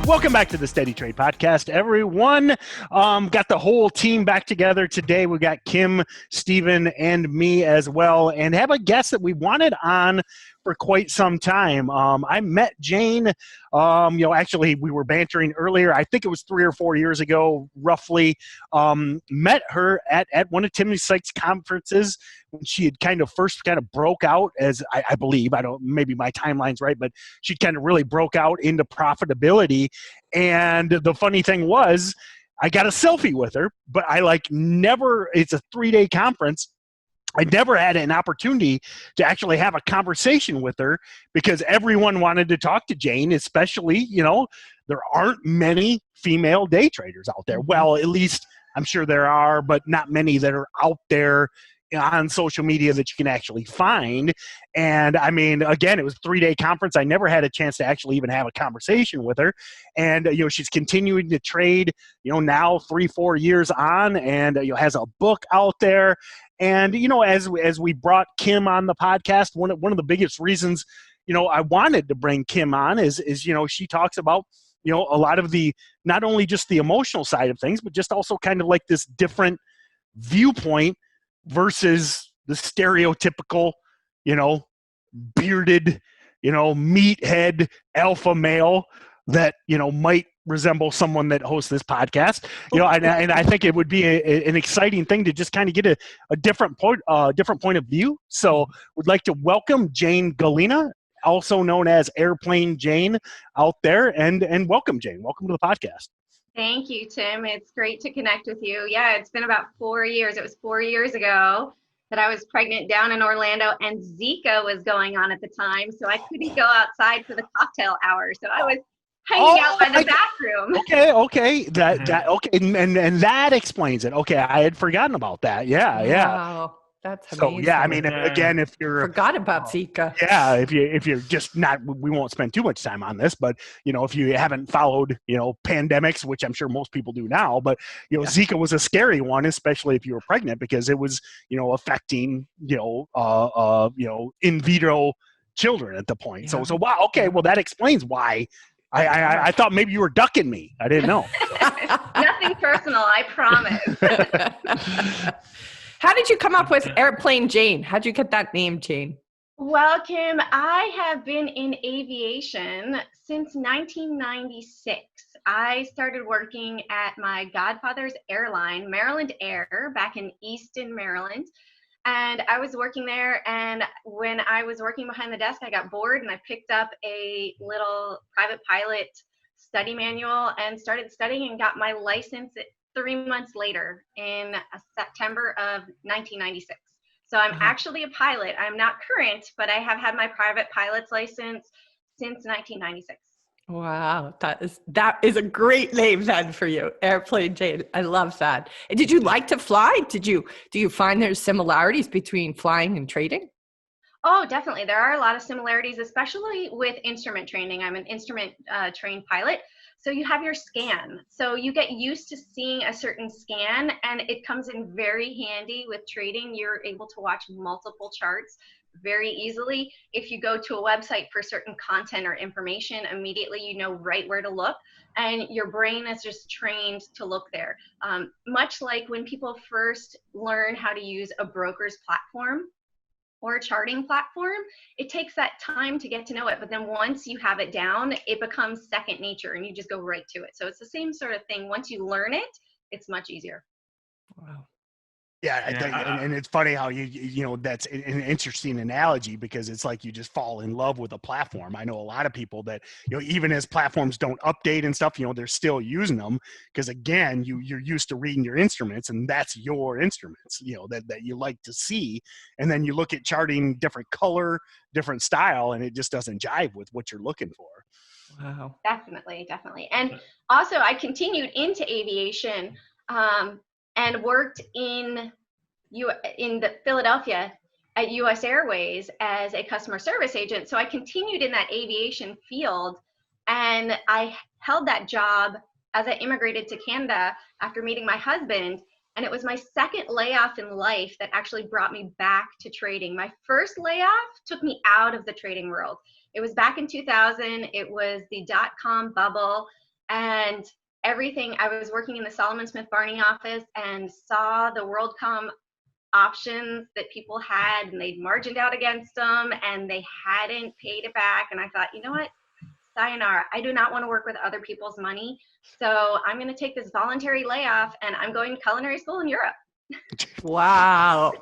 Welcome back to the Steady Trade Podcast, everyone. Got the whole team back together today. We got Kim, Steven, and me as well, and have a guest that we wanted on for quite some time. I met Jane, actually we were bantering earlier. I think it was 3 or 4 years ago, roughly. Met her at one of Timothy Sykes' conferences when she had first broke out, as I believe, maybe my timeline's right, but she kind of really broke out into profitability. And the funny thing was, I got a selfie with her, but it's a 3-day conference. I never had an opportunity to actually have a conversation with her because everyone wanted to talk to Jane, especially, there aren't many female day traders out there. Well, at least I'm sure there are, but not many that are out there on social media that you can actually find. And I mean, again, it was a 3-day conference. I never had a chance to actually even have a conversation with her. And, she's continuing to trade, now 3-4 years on, and, has a book out there. And, as we brought Kim on the podcast, one of the biggest reasons, I wanted to bring Kim on is she talks about, a lot of the, not only just the emotional side of things, but just also kind of like this different viewpoint versus the stereotypical, bearded, meathead alpha male that, might resemble someone that hosts this podcast, and I think it would be an exciting thing to just kind of get a different point of view. So would like to welcome Jane Galena, also known as Airplane Jane out there, and welcome, Jane. Welcome to the podcast. Thank you, Tim. It's great to connect with you. Yeah, it's been about 4 years. It was 4 years ago that I was pregnant down in Orlando, and Zika was going on at the time, so I couldn't go outside for the cocktail hour. So I was hanging out by the bathroom. Okay. Okay. And that explains it. Okay. I had forgotten about that. Yeah. Wow. That's amazing. So, yeah, I mean, again, if you're forgot about Zika. Yeah. If you're just not, we won't spend too much time on this, but, if you haven't followed, pandemics, which I'm sure most people do now, but, Zika was a scary one, especially if you were pregnant, because it was, affecting, in vitro children at the point. Yeah. So wow. Okay. Well, that explains why. I thought maybe you were ducking me. I didn't know. Nothing personal, I promise. How did you come up with Airplane Jane? How'd you get that name, Jane? Well, Kim, I have been in aviation since 1996. I started working at my godfather's airline, Maryland Air, back in Easton, Maryland. And I was working there, and when I was working behind the desk, I got bored and I picked up a little private pilot study manual and started studying and got my license 3 months later in September of 1996. So I'm actually a pilot. I'm not current, but I have had my private pilot's license since 1996. Wow, that is a great name then for you, Airplane Jane. I love that. And did you like to fly? Do you find there's similarities between flying and trading? Oh, definitely. There are a lot of similarities, especially with instrument training. I'm an instrument trained pilot. So you have your scan. So you get used to seeing a certain scan, and it comes in very handy with trading. You're able to watch multiple charts very easily. If you go to a website for certain content or information, immediately you know right where to look, and your brain is just trained to look there. Much like when people first learn how to use a broker's platform or a charting platform, it takes that time to get to know it. But then once you have it down, it becomes second nature and you just go right to it. So it's the same sort of thing. Once you learn it, it's much easier. Wow. Yeah, and it's funny how that's an interesting analogy, because it's like you just fall in love with a platform. I know a lot of people that even as platforms don't update and stuff, they're still using them because, again, you're used to reading your instruments, and that's your instruments, that you like to see, and then you look at charting different color, different style, and it just doesn't jive with what you're looking for. Wow. Definitely. And also, I continued into aviation. And worked in the Philadelphia at US Airways as a customer service agent. So I continued in that aviation field, and I held that job as I immigrated to Canada after meeting my husband. And it was my second layoff in life that actually brought me back to trading. My first layoff took me out of the trading world. It was back in 2000. It was the .com bubble. and everything. I was working in the Solomon Smith Barney office and saw the WorldCom options that people had, and they'd margined out against them and they hadn't paid it back. And I thought, you know what? Sayonara. I do not want to work with other people's money. So I'm going to take this voluntary layoff and I'm going to culinary school in Europe. Wow.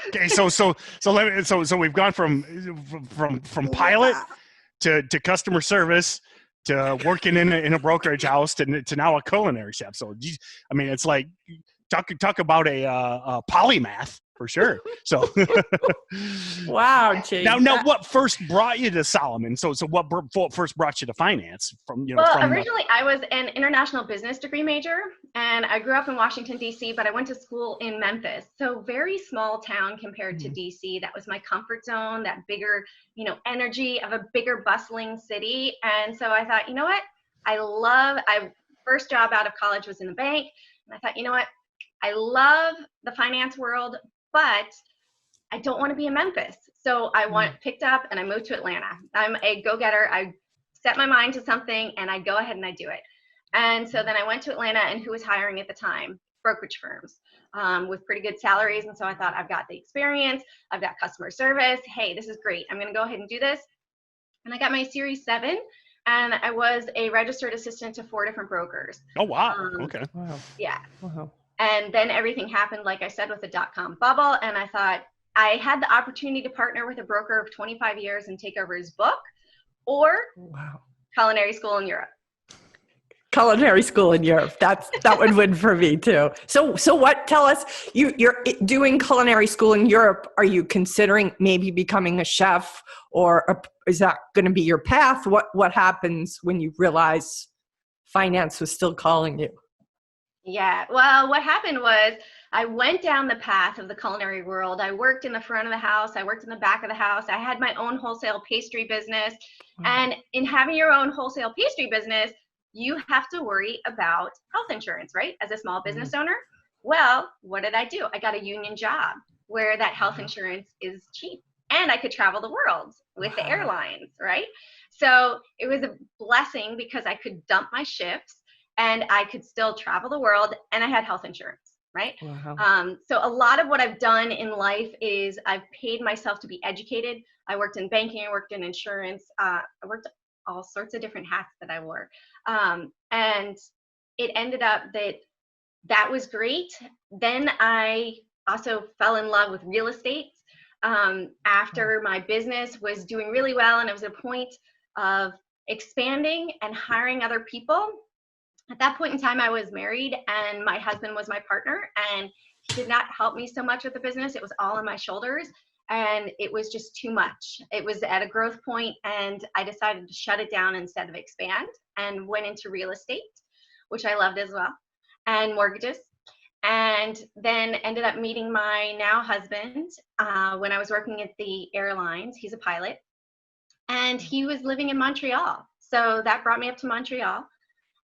Okay, so we've gone from pilot to customer service to working in a brokerage house to now a culinary chef. So I mean, it's like talk about a polymath for sure. So Wow, Jane. now what first brought you to Solomon? So what first brought you to finance from, you know? Well, originally I was an international business degree major, and I grew up in Washington, D.C., but I went to school in Memphis. So very small town compared to D.C. That was my comfort zone, that bigger, you know, energy of a bigger bustling city. And so I thought, you know what? First job out of college was in the bank. And I thought, you know what? I love the finance world, but I don't want to be in Memphis. So I picked up and I moved to Atlanta. I'm a go-getter. I set my mind to something and I go ahead and I do it. And so then I went to Atlanta, and who was hiring at the time? Brokerage firms with pretty good salaries. And so I thought, I've got the experience, I've got customer service. Hey, this is great. I'm going to go ahead and do this. And I got my Series 7, and I was a registered assistant to 4 different brokers. Oh, wow. Okay. Wow. Yeah. Wow. And then everything happened, like I said, with the dot-com bubble. And I thought I had the opportunity to partner with a broker of 25 years and take over his book, or culinary school in Europe. Culinary school in Europe. That would win for me too. So what? Tell us. You're doing culinary school in Europe. Are you considering maybe becoming a chef, or is that going to be your path? What happens when you realize finance was still calling you? Yeah, well, what happened was I went down the path of the culinary world. I worked in the front of the house. I worked in the back of the house. I had my own wholesale pastry business. And in having your own wholesale pastry business, you have to worry about health insurance, right? As a small business owner. Well, what did I do? I got a union job where that health insurance is cheap, and I could travel the world with the airlines, right? So it was a blessing because I could dump my shifts and I could still travel the world, and I had health insurance, right? Wow. So a lot of what I've done in life is I've paid myself to be educated. I worked in banking, I worked in insurance, I worked all sorts of different hats that I wore. And it ended up that was great. Then I also fell in love with real estate. After my business was doing really well and it was a point of expanding and hiring other people. At that point in time, I was married and my husband was my partner, and he did not help me so much with the business. It was all on my shoulders, and it was just too much. It was at a growth point, and I decided to shut it down instead of expand, and went into real estate, which I loved as well, and mortgages. And then ended up meeting my now husband when I was working at the airlines. He's a pilot, and he was living in Montreal. So that brought me up to Montreal.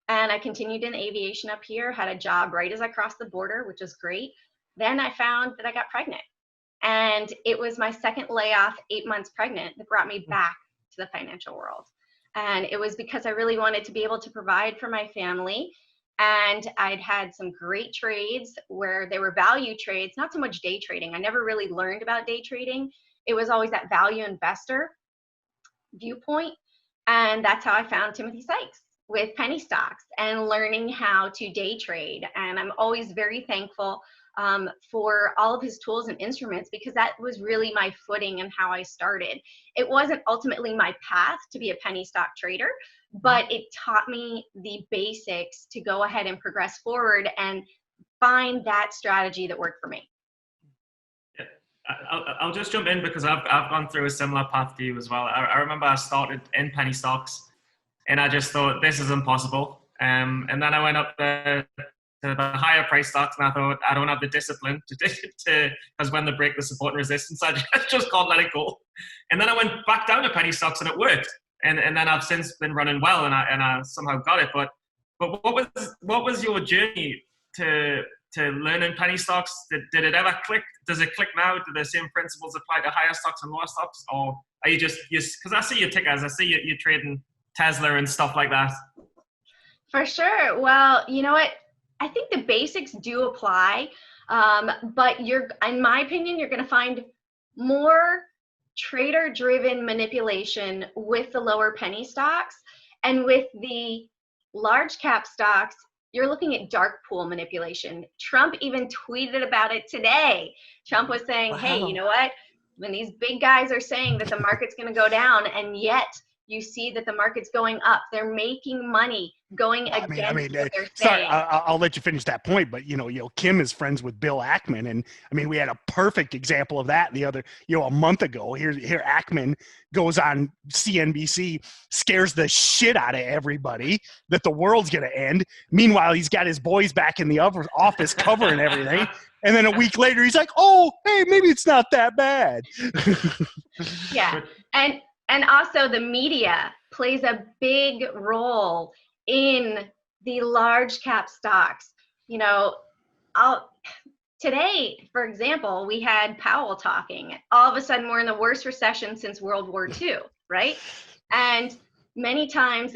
And I continued in aviation up here, had a job right as I crossed the border, which was great. Then I found that I got pregnant. And it was my second layoff, 8 months pregnant, that brought me back to the financial world. And it was because I really wanted to be able to provide for my family. And I'd had some great trades where they were value trades, not so much day trading. I never really learned about day trading. It was always that value investor viewpoint. And that's how I found Timothy Sykes with penny stocks and learning how to day trade. And I'm always very thankful for all of his tools and instruments, because that was really my footing and how I started. It wasn't ultimately my path to be a penny stock trader, but it taught me the basics to go ahead and progress forward and find that strategy that worked for me. I'll just jump in because I've gone through a similar path to you as well. I remember I started in penny stocks and I just thought this is impossible. And then I went up to the higher price stocks and I thought I don't have the discipline to because when they break the support and resistance, I just can't let it go. And then I went back down to penny stocks and it worked. And then I've since been running well and I somehow got it. But what was your journey to learning penny stocks? Did it ever click? Does it click now? Do the same principles apply to higher stocks and lower stocks? Or are you just because I see your tickers, I see you're trading Tesla and stuff like that? For sure. Well, you know what? I think the basics do apply, but in my opinion, you're going to find more trader-driven manipulation with the lower penny stocks, and with the large cap stocks, you're looking at dark pool manipulation. Trump even tweeted about it today. Trump was saying, Wow. hey, you know what? When these big guys are saying that the market's going to go down, and yet you see that the market's going up, they're making money going against what they're sorry, saying. I'll let you finish that point, but Kim is friends with Bill Ackman, and I mean, we had a perfect example of that a month ago. Here Ackman goes on CNBC, scares the shit out of everybody that the world's going to end. Meanwhile, he's got his boys back in the office covering everything. And then a week later, he's like, oh, hey, maybe it's not that bad. Yeah. And also the media plays a big role in the large cap stocks. Today, for example, we had Powell talking. All of a sudden, we're in the worst recession since World War II, right? And many times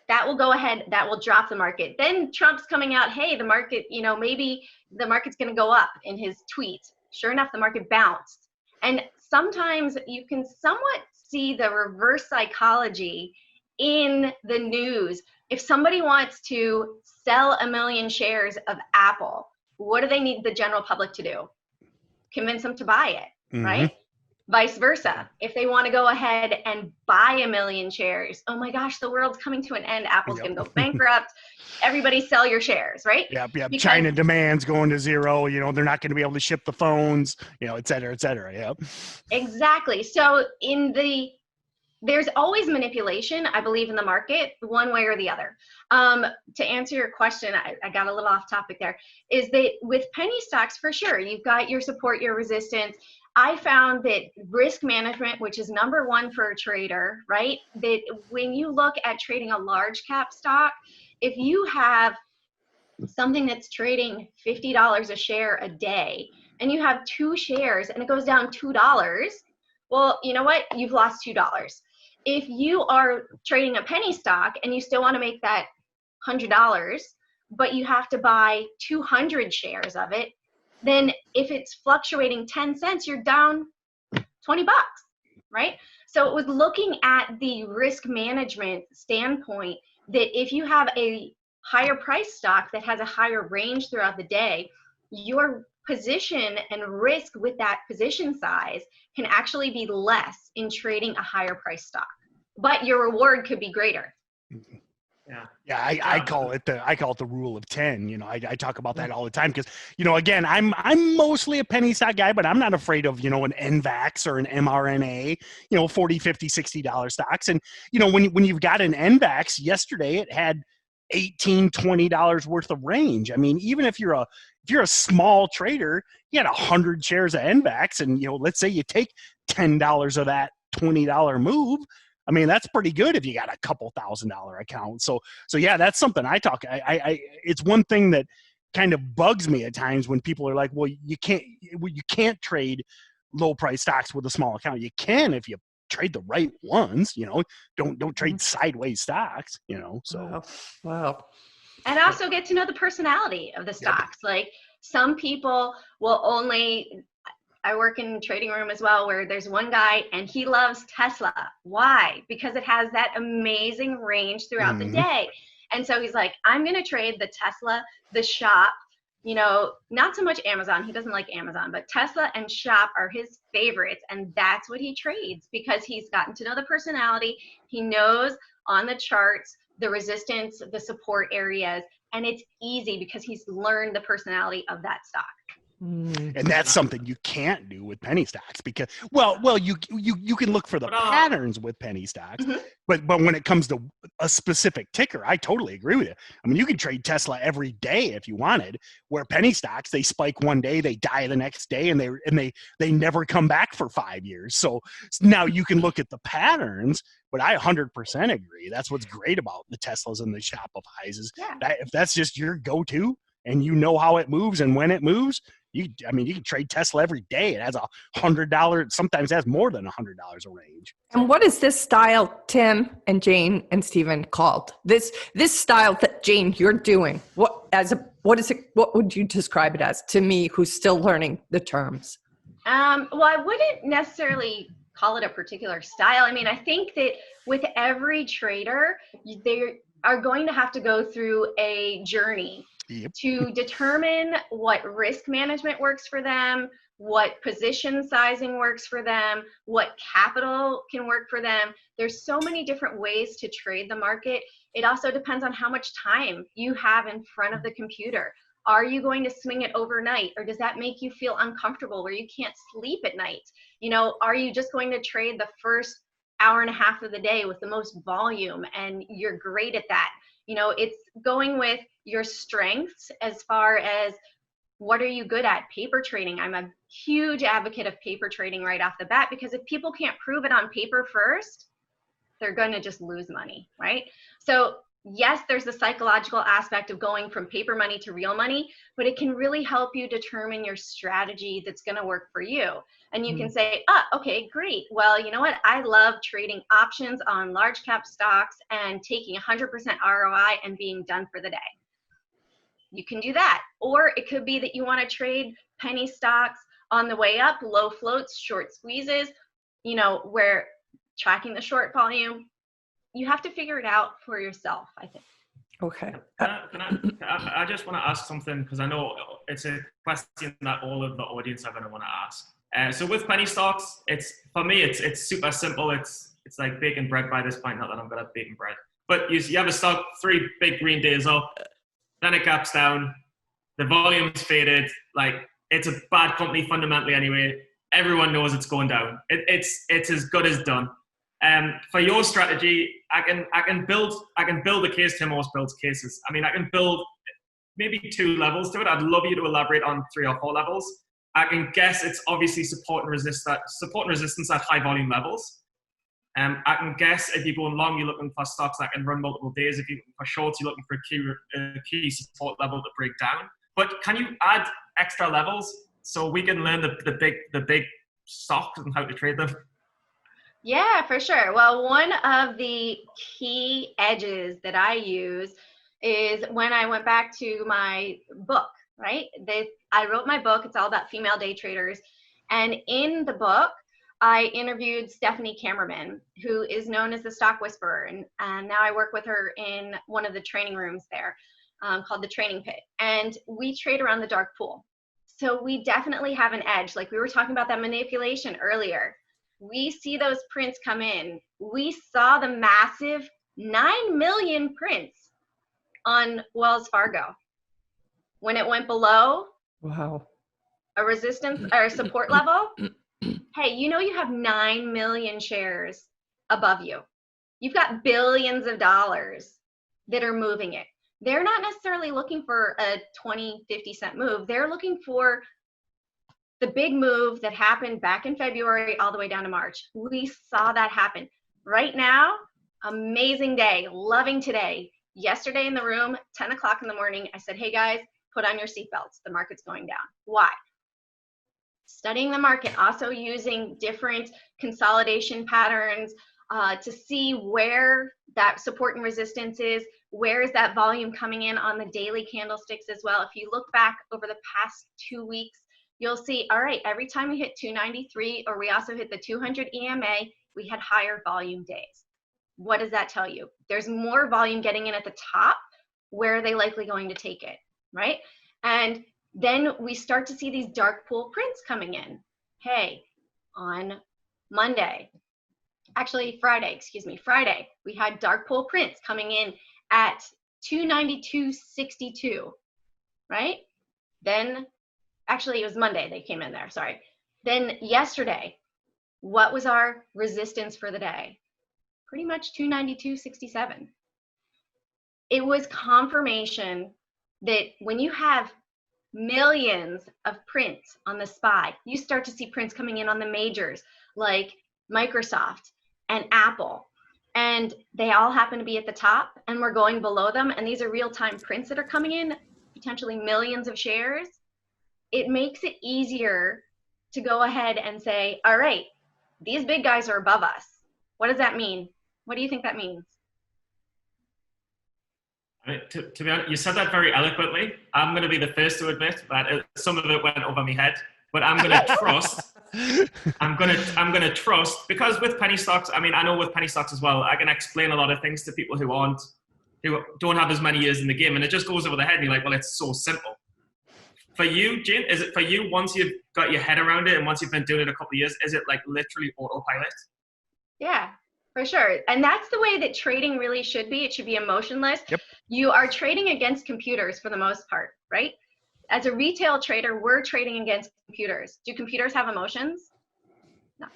that will go ahead, that will drop the market. Then Trump's coming out, hey, the market, maybe the market's going to go up in his tweets. Sure enough, the market bounced. And sometimes you can somewhat see the reverse psychology in the news. If somebody wants to sell 1 million shares of Apple, what do they need the general public to do? Convince them to buy it, right? Vice versa. If they want to go ahead and buy 1 million shares, oh my gosh, the world's coming to an end. Apple's going to go bankrupt. Everybody sell your shares, right? Yep. Because China demand's going to zero. They're not going to be able to ship the phones, et cetera, et cetera. Yep. Exactly. So there's always manipulation, I believe, in the market, one way or the other. To answer your question, I got a little off topic there, is that with penny stocks, for sure, you've got your support, your resistance. I found that risk management, which is number one for a trader, right? That when you look at trading a large cap stock, if you have something that's trading $50 a share a day, and you have 2 shares and it goes down $2, well, you know what? You've lost $2. If you are trading a penny stock and you still want to make that $100, but you have to buy 200 shares of it, then if it's fluctuating 10 cents, you're down $20, right? So it was looking at the risk management standpoint that if you have a higher price stock that has a higher range throughout the day, your position and risk with that position size can actually be less in trading a higher price stock, but your reward could be greater. Yeah, I call it the rule of 10. I talk about that all the time because, again, I'm mostly a penny stock guy, but I'm not afraid of, an NVAX or an mRNA, $40, $50, $60 stocks. And, when you've got an NVAX, yesterday it had $18, $20 worth of range. I mean, even if you're a small trader, you had 100 shares of NVAX, and let's say you take $10 of that $20 move. I mean, that's pretty good if you got a couple $1,000 account. So yeah, that's something I it's one thing that kind of bugs me at times when people are like, well, you can't trade low price stocks with a small account. You can if you trade the right ones, don't trade sideways stocks, so. Wow. And also get to know the personality of the stocks. Yep. Like some people will I work in a trading room as well, where there's one guy and he loves Tesla. Why? Because it has that amazing range throughout the day. And so he's like, I'm going to trade the Tesla, the shop, not so much Amazon. He doesn't like Amazon, but Tesla and shop are his favorites. And that's what he trades because he's gotten to know the personality. He knows on the charts, the resistance, the support areas, and it's easy because he's learned the personality of that stock. And that's something you can't do with penny stocks because, well, you can look for the patterns with penny stocks, but when it comes to a specific ticker, I totally agree with you. I mean, you can trade Tesla every day if you wanted, where penny stocks, they spike one day, they die the next day, and they never come back for 5 years. So now you can look at the patterns, but I 100% agree. That's what's great about the Teslas and the Shopify's is that if that's just your go-to, and you know how it moves and when it moves, you can trade Tesla every day. It has $100, sometimes has more than $100 a range. And what is this style, Tim and Jane and Stephen, called? This style that, Jane, you're doing, what is it? What would you describe it as to me, who's still learning the terms? Well, I wouldn't necessarily call it a particular style. I mean, I think that with every trader, they are going to have to go through a journey to determine what risk management works for them, what position sizing works for them, what capital can work for them. There's so many different ways to trade the market. It also depends on how much time you have in front of the computer. Are you going to swing it overnight, or does that make you feel uncomfortable where you can't sleep at night? You know, are you just going to trade the first hour and a half of the day with the most volume and you're great at that? You know, it's going with your strengths as far as what are you good at? Paper trading. I'm a huge advocate of paper trading right off the bat, because if people can't prove it on paper first, they're going to just lose money, right? So yes, there's the psychological aspect of going from paper money to real money, but it can really help you determine your strategy that's going to work for you. And you can say, okay, great. Well, you know what? I love trading options on large cap stocks and taking 100% ROI and being done for the day. You can do that. Or it could be that you want to trade penny stocks on the way up, low floats, short squeezes, you know, where tracking the short volume. You have to figure it out for yourself, I think. Okay. I just want to ask something, because I know it's a question that all of the audience are going to want to ask. So with penny stocks, for me, it's super simple. It's like baking bread by this point. Not that I'm good at baking bread, but you have a stock 3 big green days up, then it gaps down, the volume's faded. Like, it's a bad company fundamentally anyway. Everyone knows it's going down. It's as good as done. For your strategy, I can build a case. Tim always builds cases. I mean, I can build maybe 2 levels to it. I'd love you to elaborate on 3 or 4 levels. I can guess it's obviously support and resistance at high volume levels. I can guess if you're going long, you're looking for stocks that can run multiple days. If you're looking for shorts, you're looking for a key support level to break down. But can you add extra levels so we can learn the big stocks and how to trade them? Yeah, for sure. Well, one of the key edges that I use is when I went back to my book, right? I wrote my book. It's all about female day traders. And in the book, I interviewed Stephanie Kammerman, who is known as the Stock Whisperer. And now I work with her in one of the training rooms there called the Training Pit. And we trade around the dark pool. So we definitely have an edge. Like we were talking about that manipulation earlier. We see those prints come in. We saw the massive 9 million prints on Wells Fargo. When it went below a resistance or a support level, hey, you know you have 9 million shares above you. You've got billions of dollars that are moving it. They're not necessarily looking for a 20, 50 cent move. They're looking for the big move that happened back in February all the way down to March. We saw that happen. Right now, amazing day, loving today. Yesterday in the room, 10 o'clock in the morning, I said, hey guys, put on your seatbelts. The market's going down. Why? Studying the market, also using different consolidation patterns to see where that support and resistance is. Where is that volume coming in on the daily candlesticks as well? If you look back over the past 2 weeks, you'll see, all right, every time we hit 293 or we also hit the 200 EMA, we had higher volume days. What does that tell you? There's more volume getting in at the top. Where are they likely going to take it, right? And then we start to see these dark pool prints coming in. Hey, on Friday, we had dark pool prints coming in at 292.62, right? Then, actually it was Monday they came in there, sorry. Then yesterday, what was our resistance for the day? Pretty much 292.67. It was confirmation that when you have millions of prints on the SPY, you start to see prints coming in on the majors like Microsoft and Apple, and they all happen to be at the top and we're going below them, and these are real-time prints that are coming in. potentially millions of shares, it makes it easier to go ahead and say, all right, these big guys are above us. What does that mean? What do you think that means? I mean, to be honest, you said that very eloquently. I'm going to be the first to admit that some of it went over my head, but I'm going to trust. I'm going to trust, because with penny stocks, I mean, I know with penny stocks as well, I can explain a lot of things to people who don't have as many years in the game, and it just goes over their head. And you're like, well, it's so simple. For you, Jane, is it for you, once you've got your head around it and once you've been doing it a couple of years, is it like literally autopilot? Yeah, for sure. And that's the way that trading really should be. It should be emotionless. Yep. You are trading against computers for the most part, right? As a retail trader, we're trading against computers. Do computers have emotions? No,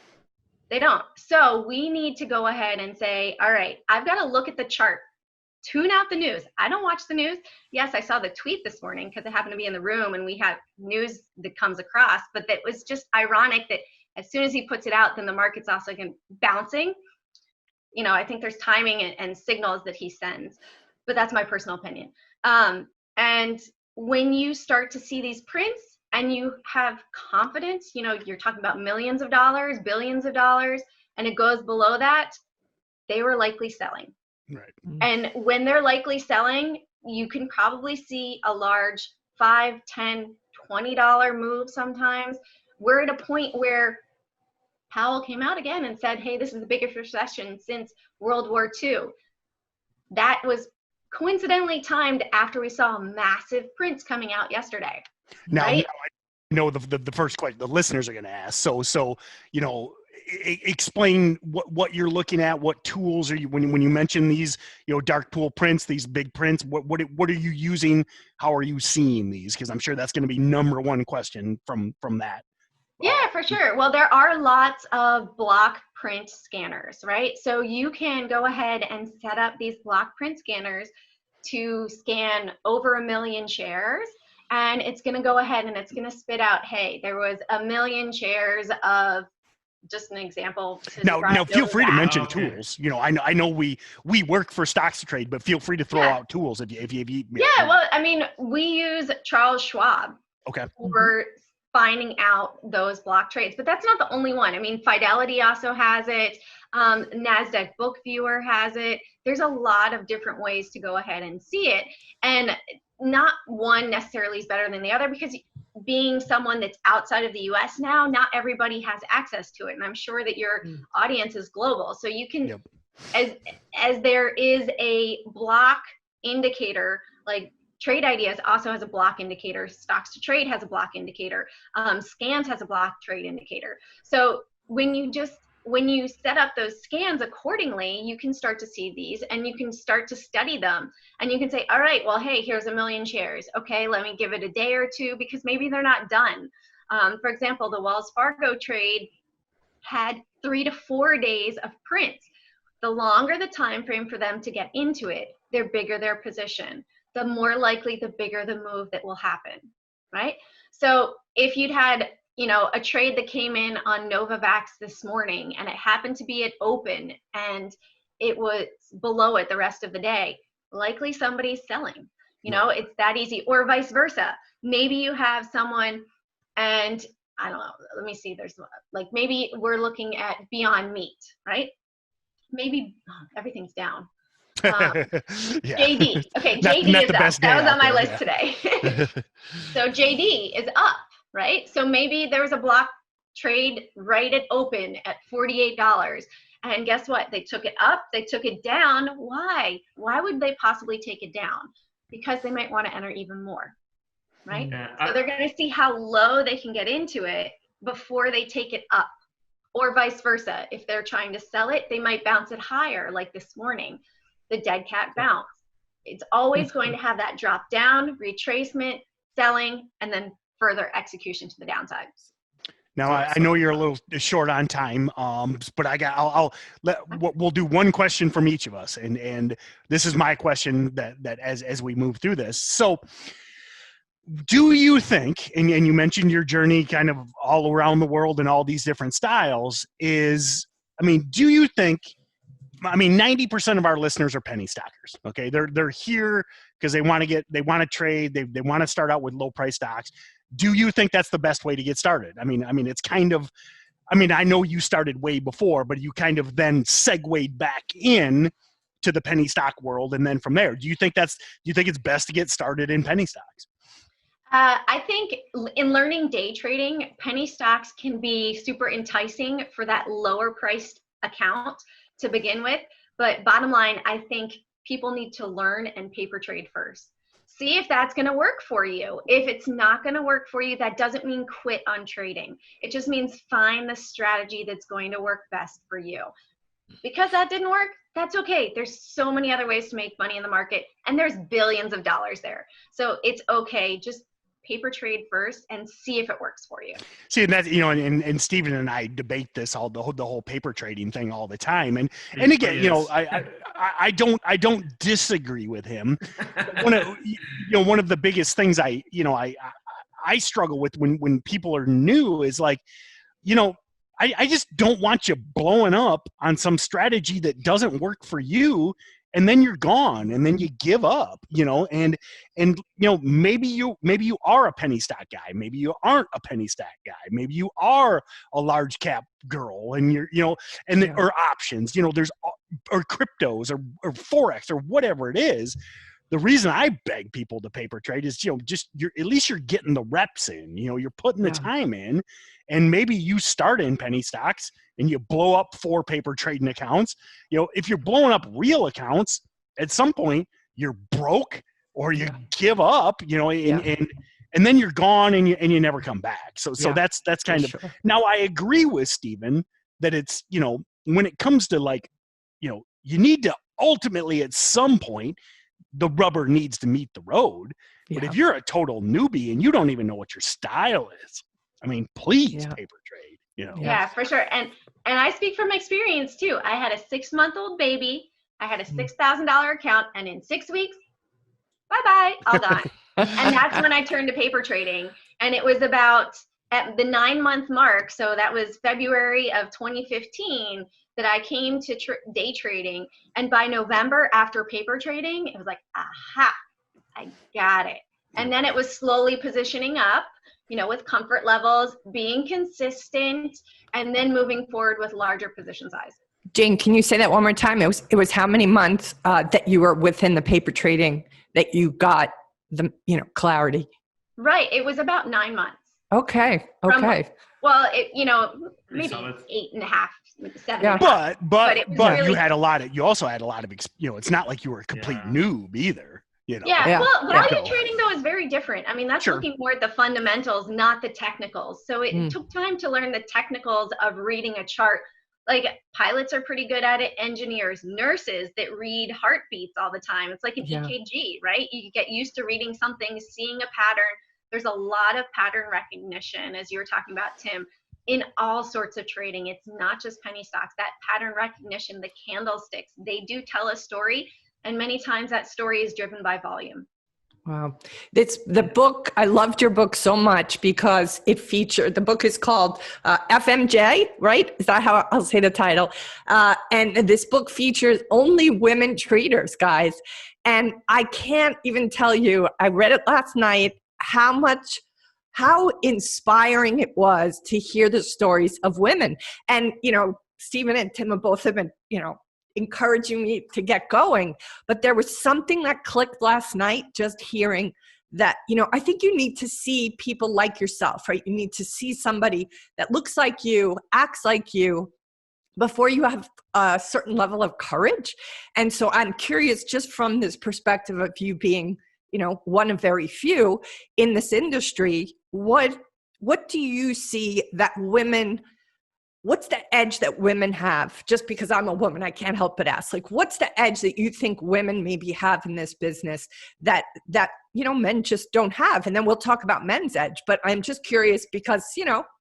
they don't. So we need to go ahead and say, all right, I've got to look at the chart. Tune out the news. I don't watch the news. Yes, I saw the tweet this morning because I happened to be in the room and we have news that comes across, but that was just ironic that as soon as he puts it out, then the market's also bouncing. You know, I think there's timing and signals that he sends, but that's my personal opinion. And when you start to see these prints and you have confidence, you know, you're talking about millions of dollars, billions of dollars, and it goes below that, they were likely selling. Right. And when they're likely selling, you can probably see a large $5, $10, $20 move sometimes. We're at a point where Powell came out again and said, hey, this is the biggest recession since World War II. That was coincidentally timed after we saw massive prints coming out yesterday. Now, right? I know the first question the listeners are going to ask. So, you know, explain what you're looking at. What tools are you, when you mention these, you know, dark pool prints, these big prints, what are you using? How are you seeing these? Because I'm sure that's going to be number one question from that. Yeah, for sure. Well, there are lots of block print scanners, right? So you can go ahead and set up these block print scanners to scan over 1 million shares. And it's going to go ahead and it's going to spit out, hey, there was 1 million shares of, just an example. Now feel free to mention tools. You know, I know we work for Stocks to Trade, but feel free to throw out tools if you. Yeah, well, I mean, we use Charles Schwab. Okay. For finding out those block trades, but that's not the only one. I mean, Fidelity also has it. NASDAQ Book Viewer has it. There's a lot of different ways to go ahead and see it, and not one necessarily is better than the other, because being someone that's outside of the US now, not everybody has access to it. And I'm sure that your audience is global. So you can, as there is a block indicator, like Trade Ideas also has a block indicator, Stocks to Trade has a block indicator, Scans has a block trade indicator. So when you set up those scans accordingly, you can start to see these and you can start to study them. And you can say, all right, well, hey, here's 1 million shares. Okay, let me give it a day or two because maybe they're not done. For example, the Wells Fargo trade had 3 to 4 days of prints. The longer the time frame for them to get into it, the bigger their position, the more likely, the bigger the move that will happen, right? So if you'd had, you know, a trade that came in on Novavax this morning and it happened to be at open and it was below it the rest of the day, likely somebody's selling. You know, it's that easy. Or vice versa. Maybe you have someone and I don't know, let me see, there's like, maybe we're looking at Beyond Meat, right? Maybe everything's down. JD. Okay, JD is up. That was on my list today. So JD is up, right? So maybe there was a block trade right at open at $48. And guess what? They took it up, they took it down. Why? Why would they possibly take it down? Because they might want to enter even more, right? Yeah. So they're going to see how low they can get into it before they take it up. Or vice versa. If they're trying to sell it, they might bounce it higher, like this morning. The dead cat bounce. It's always going to have that drop down, retracement, selling, and then further execution to the downside. Now I know you're a little short on time, but we'll do one question from each of us, and this is my question that as we move through this. So, do you think, and you mentioned your journey kind of all around the world and all these different styles, do you think? 90% of our listeners are penny stockers. Okay, they're here because they want to trade, they want to start out with low price stocks. Do you think that's the best way to get started? I mean, it's kind of, I know you started way before, but you kind of then segued back in to the penny stock world, and then from there, do you think it's best to get started in penny stocks? I think in learning day trading, penny stocks can be super enticing for that lower priced account to begin with. But bottom line, I think people need to learn and paper trade first. See if that's going to work for you. If it's not going to work for you, that doesn't mean quit on trading. It just means find the strategy that's going to work best for you. Because that didn't work, that's okay. There's so many other ways to make money in the market, and there's billions of dollars there. So it's okay. Just paper trade first and see if it works for you. See, and that's, and Stephen and I debate this the whole paper trading thing all the time. And again, I don't disagree with him. One of the biggest things I struggle with when people are new is like, I just don't want you blowing up on some strategy that doesn't work for you, and then you're gone, and then you give up, and maybe you are a penny stock guy, maybe you aren't a penny stock guy, maybe you are a large cap girl, and or options, there's, or cryptos or Forex or whatever it is. The reason I beg people to paper trade is, at least you're getting the reps in, you're putting the time in, and maybe you start in penny stocks and you blow up 4 paper trading accounts. If you're blowing up real accounts, at some point you're broke or you give up, and then you're gone and you never come back. So that's kind of, now I agree with Stephen that it's, when it comes to like, you need to ultimately at some point, the rubber needs to meet the road. But if you're a total newbie and you don't even know what your style is, please paper trade, Yeah, for sure. And I speak from experience too. I had a 6-month-old baby. I had a $6,000 account, and in 6 weeks, bye-bye, all gone. And that's when I turned to paper trading. And it was about at the 9-month mark. So that was February of 2015 that I came to day trading. And by November, after paper trading, it was like, aha, I got it. And then it was slowly positioning up, with comfort levels, being consistent, and then moving forward with larger position size. Jane, can you say that one more time? It was how many months that you were within the paper trading that you got the, clarity? Right. It was about 9 months. Okay. Maybe 8.5, 7. Yeah. But really, you also had a lot of, it's not like you were a complete noob either. Well, value trading though is very different. That's looking more at the fundamentals, not the technicals. So it took time to learn the technicals of reading a chart. Like pilots are pretty good at it, engineers, nurses that read heartbeats all the time. It's like an EKG, right? You get used to reading something, seeing a pattern. There's a lot of pattern recognition, as you were talking about, Tim, in all sorts of trading. It's not just penny stocks. That pattern recognition, the candlesticks, they do tell a story. And many times that story is driven by volume. Wow. The book, I loved your book so much because it featured, the book is called FMJ, right? Is that how I'll say the title? And this book features only women traders, guys. And I can't even tell you, I read it last night, how inspiring it was to hear the stories of women. And, Stephen and Tim have both been, encouraging me to get going. But there was something that clicked last night, just hearing that, I think you need to see people like yourself, right? You need to see somebody that looks like you, acts like you, before you have a certain level of courage. And so I'm curious, just from this perspective of you being, one of very few in this industry, what do you see that women, what's the edge that women have? Just because I'm a woman, I can't help but ask, like, what's the edge that you think women maybe have in this business that men just don't have? And then we'll talk about men's edge, but I'm just curious because,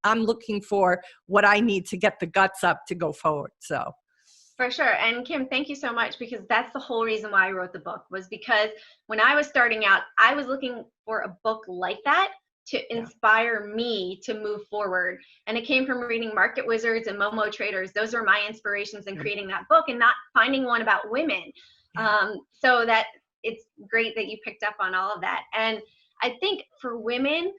I'm looking for what I need to get the guts up to go forward. So. For sure. And Kim, thank you so much, because that's the whole reason why I wrote the book, was because when I was starting out, I was looking for a book like that to inspire me to move forward. And it came from reading Market Wizards and Momo Traders. Those are my inspirations in creating that book, and not finding one about women. So that it's great that you picked up on all of that. And I think for women,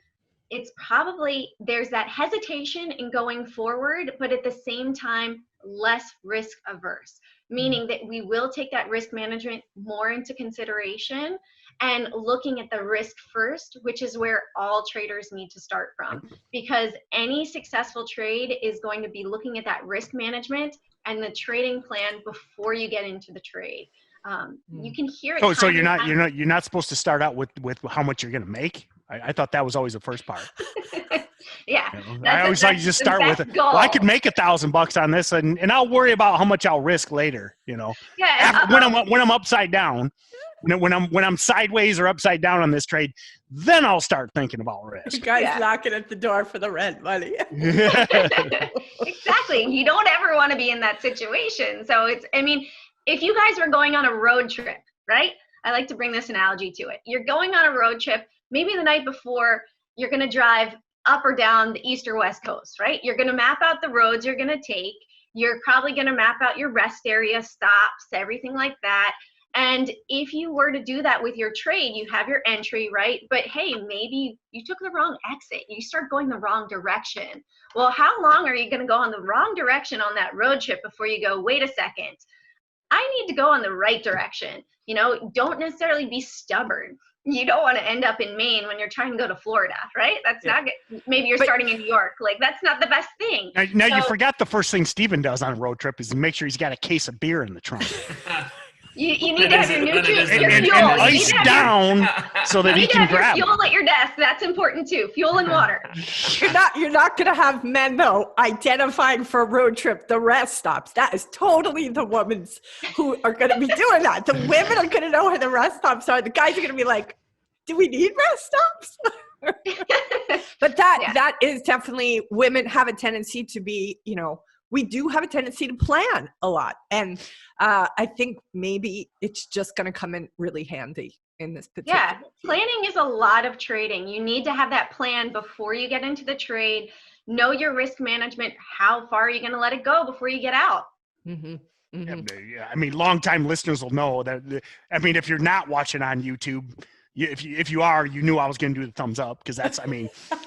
it's probably there's that hesitation in going forward, but at the same time, less risk averse, meaning that we will take that risk management more into consideration and looking at the risk first, which is where all traders need to start from, because any successful trade is going to be looking at that risk management and the trading plan before you get into the trade. You can hear it. So you're not supposed to start out with how much you're going to make. I thought that was always the first part. Yeah. I always thought you just start with it. Well, I could make $1,000 on this, and I'll worry about how much I'll risk later. Yeah. When I'm upside down, when I'm sideways or upside down on this trade, then I'll start thinking about risk. You guys knocking at the door for the rent money. Exactly. You don't ever want to be in that situation. So if you guys were going on a road trip, right? I like to bring this analogy to it. You're going on a road trip. Maybe the night before, you're going to drive up or down the east or west coast, right? You're going to map out the roads you're going to take. You're probably going to map out your rest area, stops, everything like that. And if you were to do that with your trade, you have your entry, right? But hey, maybe you took the wrong exit. You start going the wrong direction. Well, how long are you going to go on the wrong direction on that road trip before you go, wait a second, I need to go on the right direction? Don't necessarily be stubborn. You don't want to end up in Maine when you're trying to go to Florida, right? That's not good. Maybe you're starting in New York. Like, that's not the best thing. Now you forgot the first thing Steven does on a road trip is to make sure he's got a case of beer in the trunk. You need to have your nutrients, your and fuel. ice down so that he can grab your fuel at your desk. That's important too. Fuel and water. You're not going to have men though identifying for a road trip the rest stops. That is totally the women's who are going to be doing that. The women are going to know where the rest stops are. The guys are going to be like, "Do we need rest stops?" But that is definitely, women have a tendency to be, we do have a tendency to plan a lot. And I think maybe it's just going to come in really handy in this particular. Yeah, planning is a lot of trading. You need to have that plan before you get into the trade. Know your risk management. How far are you going to let it go before you get out? Mm-hmm. Mm-hmm. Yeah, longtime listeners will know that. If you're not watching on YouTube, if you are, you knew I was going to do the thumbs up, because that's,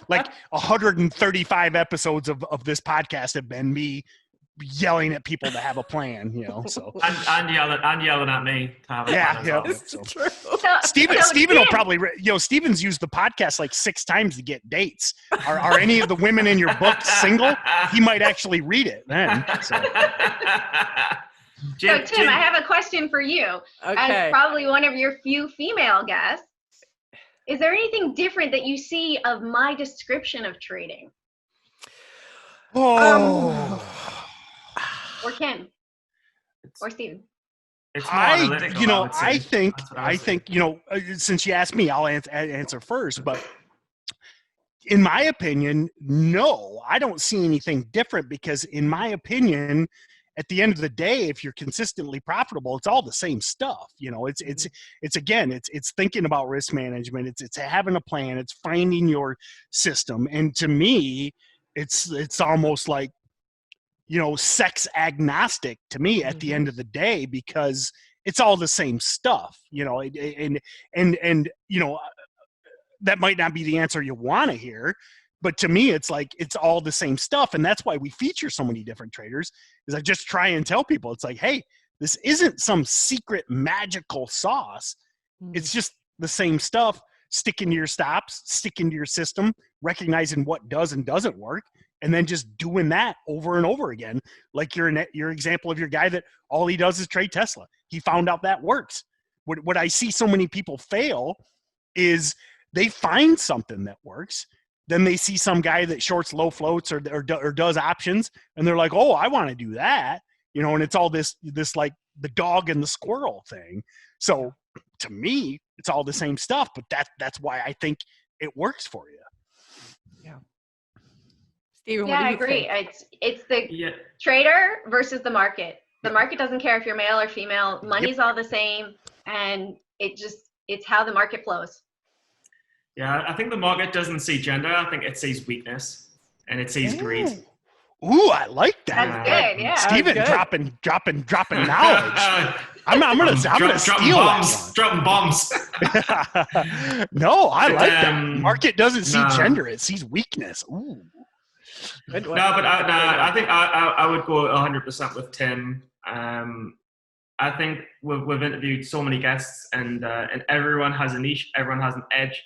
like 135 episodes of this podcast have been me yelling at people to have a plan, so. And yelling at me to have a plan. Yeah. So. Steven will probably, Steven's used the podcast like 6 times to get dates. Are any of the women in your book single? He might actually read it then. So Tim, I have a question for you. Okay. As probably one of your few female guests, is there anything different that you see of my description of trading? Or Kim? Or Steven? It's more analytical, I think, since you asked me, I'll answer first. But in my opinion, no, I don't see anything different, because in my opinion, at the end of the day, if you're consistently profitable, it's all the same stuff. It's thinking about risk management. It's having a plan. It's finding your system. And to me, it's almost like, sex agnostic to me at the end of the day, because it's all the same stuff, and that might not be the answer you want to hear, but to me, it's like, it's all the same stuff. And that's why we feature so many different traders, is I just try and tell people, it's like, hey, this isn't some secret magical sauce. It's just the same stuff. Stick into your stops, stick into your system, recognizing what does and doesn't work, and then just doing that over and over again. Like your example of your guy that all he does is trade Tesla. He found out that works. What I see so many people fail is they find something that works. Then they see some guy that shorts low floats or does options, and they're like, oh, I want to do that. And it's all this like the dog and the squirrel thing. So to me, it's all the same stuff, but that's why I think it works for you. Yeah. Steven, I agree. It's the trader versus the market. The market doesn't care if you're male or female. Money's all the same, and it's how the market flows. Yeah, I think the market doesn't see gender. I think it sees weakness, and it sees greed. Ooh, I like that. That's good. Yeah, Steven dropping knowledge. I'm gonna steal bombs, dropping bombs. No, I like that. Market doesn't see gender; it sees weakness. Ooh. Good one. No, but I think I would go 100% with Tim. I think we've interviewed so many guests, and everyone has a niche. Everyone has an edge.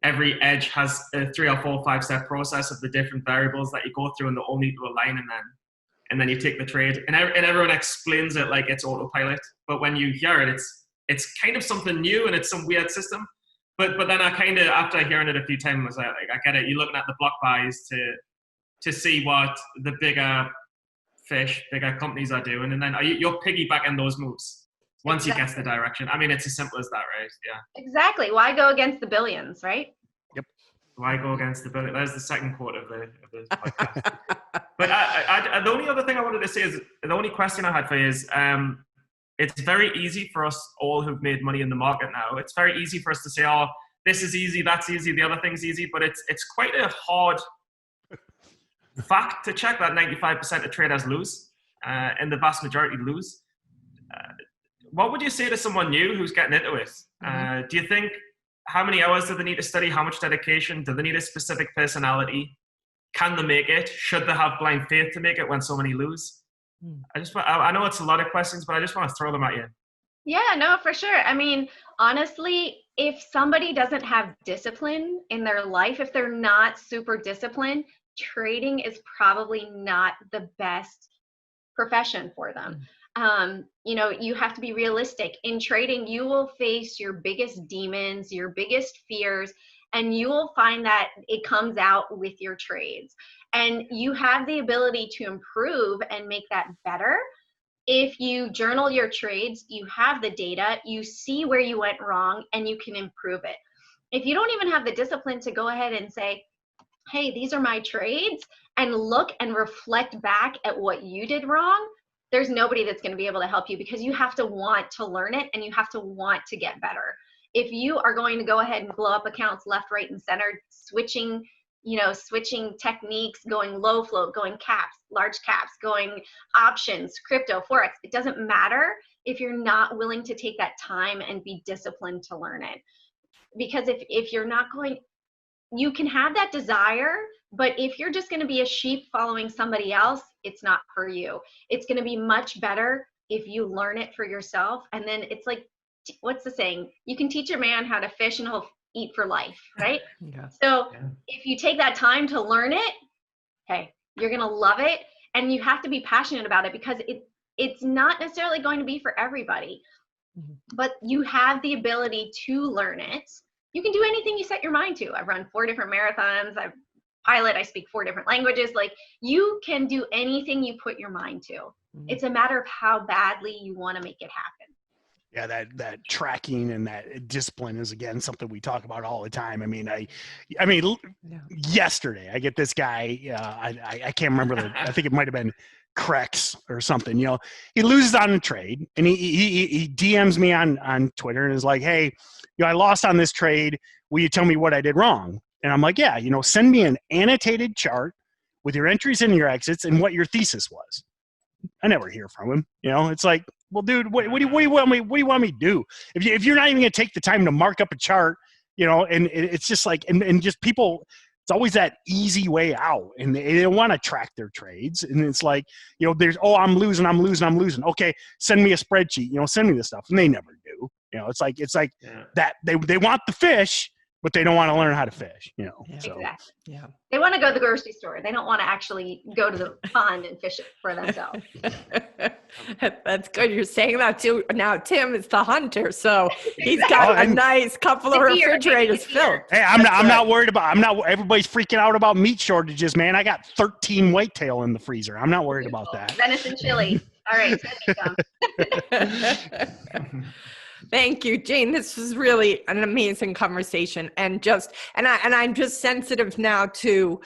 Every edge has a 3 or 4, 5-step process of the different variables that you go through, and they all need to align, and then you take the trade. And everyone explains it like it's autopilot. But when you hear it, it's kind of something new, and it's some weird system. But then I kind of, after hearing it a few times, I get it. You're looking at the block buys to see what the bigger companies are doing, and then you're piggybacking those moves once you get the direction. I mean, it's as simple as that, right? Yeah. Exactly. Why go against the billions, right? Yep. Why go against the billion? There's the second quote of this podcast. But the only other thing I wanted to say is, the only question I had for you is, it's very easy for us all who've made money in the market now. It's very easy for us to say, oh, this is easy, that's easy, the other thing's easy, but it's quite a hard fact to check that 95% of traders lose, and the vast majority lose. What would you say to someone new who's getting into it? Do you think, how many hours do they need to study? How much dedication? Do they need a specific personality? Can they make it? Should they have blind faith to make it when so many lose? I know it's a lot of questions, but I just want to throw them at you. Yeah, no, for sure. I mean, honestly, if somebody doesn't have discipline in their life, if they're not super disciplined, trading is probably not the best profession for them. You have to be realistic. In trading, you will face your biggest demons, your biggest fears, and you will find that it comes out with your trades. And you have the ability to improve and make that better. If you journal your trades, you have the data, you see where you went wrong, and you can improve it. If you don't even have the discipline to go ahead and say, hey, these are my trades, and look and reflect back at what you did wrong, there's nobody that's going to be able to help you, because you have to want to learn it and you have to want to get better. If you are going to go ahead and blow up accounts left, right, and center, switching techniques, going low float, going caps, large caps, going options, crypto, forex, it doesn't matter if you're not willing to take that time and be disciplined to learn it. Because if you're not going, you can have that desire, but if you're just going to be a sheep following somebody else, it's not for you. It's going to be much better if you learn it for yourself. And then it's like, what's the saying? You can teach a man how to fish and he'll eat for life, right? Yeah. So if you take that time to learn it, hey, you're going to love it. And you have to be passionate about it, because it's not necessarily going to be for everybody, but you have the ability to learn it. You can do anything you set your mind to. I've run 4 different marathons. I pilot. I speak 4 different languages. Like, you can do anything you put your mind to. It's a matter of how badly you want to make it happen. Yeah, that tracking and that discipline is, again, something we talk about all the time. I mean, yesterday I get this guy. I can't remember I think it might have been Crex or something. He loses on a trade, and he DMs me on Twitter and is like, "Hey, I lost on this trade. Will you tell me what I did wrong?" And I'm like, "Yeah, send me an annotated chart with your entries and your exits and what your thesis was." I never hear from him. It's like, well, dude, what do you want me? What do you want me to do? If you're not even going to take the time to mark up a chart, and it's just like, and just people, it's always that easy way out, and they don't want to track their trades. And it's like, there's, I'm losing. Okay, send me a spreadsheet. Send me this stuff, and they never do. It's like that they want the fish, but they don't want to learn how to fish. So. Exactly. Yeah. They want to go to the grocery store. They don't want to actually go to the pond and fish it for themselves. That's good. You're saying that too. Now Tim is the hunter, so he's got a nice couple of refrigerators filled. Hey, I'm not worried about. Everybody's freaking out about meat shortages, man. I got 13 whitetail in the freezer. I'm not worried about that. Venison chili. All right. Thank you, Jane. This was really an amazing conversation, and I'm just sensitive now to,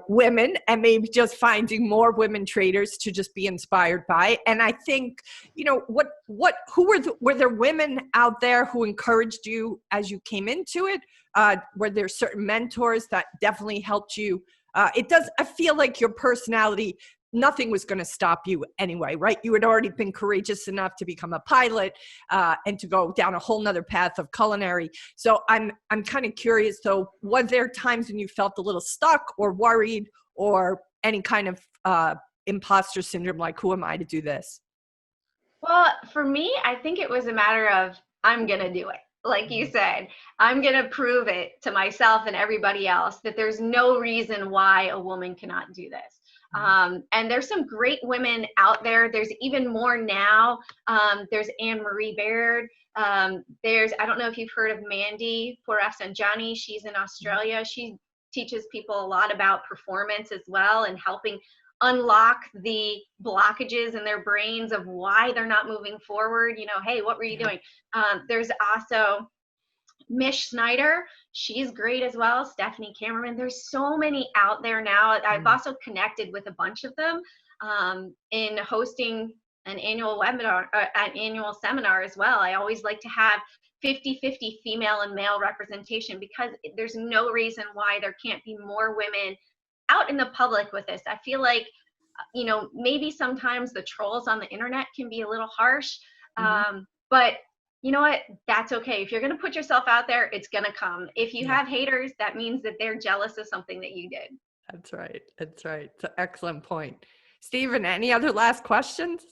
women, and maybe just finding more women traders to just be inspired by. And I think, were there women out there who encouraged you as you came into it? Were there certain mentors that definitely helped you? I feel like your personality nothing was going to stop you anyway, right? You had already been courageous enough to become a pilot and to go down a whole nother path of culinary. So I'm kind of curious, though, was there times when you felt a little stuck or worried or any kind of imposter syndrome, like, who am I to do this? Well, for me, I think it was a matter of, I'm going to do it. Like you said, I'm going to prove it to myself and everybody else that there's no reason why a woman cannot do this. And there's some great women out there. There's even more now. There's Anne-Marie Baird. I don't know if you've heard of Mandy Johnny. She's in Australia. She teaches people a lot about performance as well and helping unlock the blockages in their brains of why they're not moving forward. You know, hey, what were you doing? There's also Mish Snyder. She's great as well. Stephanie Cameron. There's so many out there now. I've also connected with a bunch of them in hosting an annual webinar, an annual seminar as well. I always like to have 50-50 female and male representation because there's no reason why there can't be more women out in the public with this. I feel like, you know, maybe sometimes the trolls on the internet can be a little harsh, but you know what? That's okay. If you're going to put yourself out there, it's going to come. If you have haters, that means that they're jealous of something that you did. That's right. That's right. It's an excellent point. Stephen, any other last questions?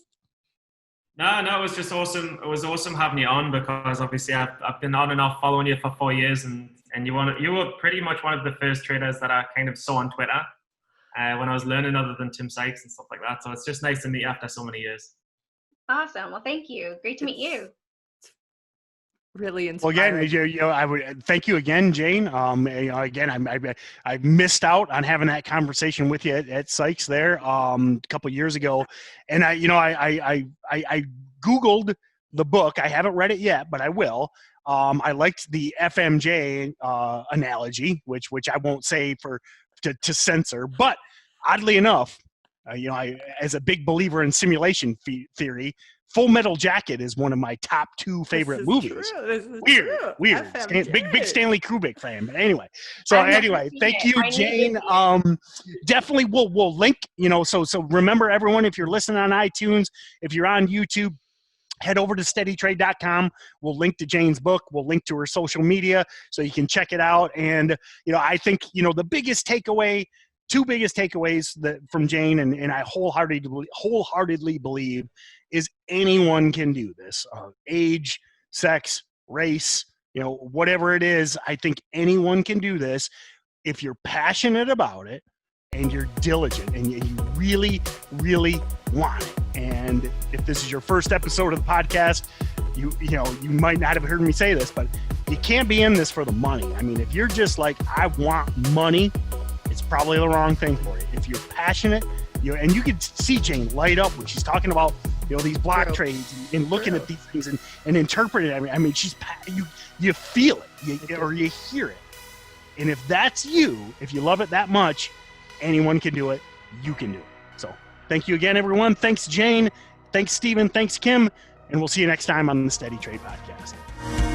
No, it was just awesome. It was awesome having you on because obviously I've been on and off following you for 4 years, and you were pretty much one of the first traders that I kind of saw on Twitter when I was learning, other than Tim Sykes and stuff like that. So it's just nice to meet you after so many years. Awesome. Well, thank you. Great to meet you. Really inspiring. Well, again, I would thank you again, Jane. Again, I missed out on having that conversation with you at Sykes there a couple of years ago, and I Googled the book. I haven't read it yet, but I will. I liked the FMJ analogy, which I won't say to censor, but oddly enough, as a big believer in simulation theory, Full Metal Jacket is one of my top 2 favorite movies. Weird. Big Stanley Kubrick fan. But anyway, thank you, Jane. Definitely we'll link. So remember, everyone, if you're listening on iTunes, if you're on YouTube, head over to steadytrade.com. We'll link to Jane's book. We'll link to her social media so you can check it out. And I think the biggest takeaway. 2 biggest takeaways from Jane, and I wholeheartedly believe, is anyone can do this. Age, sex, race, whatever it is, I think anyone can do this if you're passionate about it and you're diligent and you really, really want it. And if this is your first episode of the podcast, you might not have heard me say this, but you can't be in this for the money. I mean, if you're just like, I want money, it's probably the wrong thing for you. If you're passionate, and you can see Jane light up when she's talking about these block trades and looking at these things and interpreting it. I mean, you feel it, or you hear it. And if that's you, if you love it that much, anyone can do it. You can do it. So thank you again, everyone. Thanks, Jane. Thanks, Stephen. Thanks, Kim. And we'll see you next time on the Steady Trade Podcast.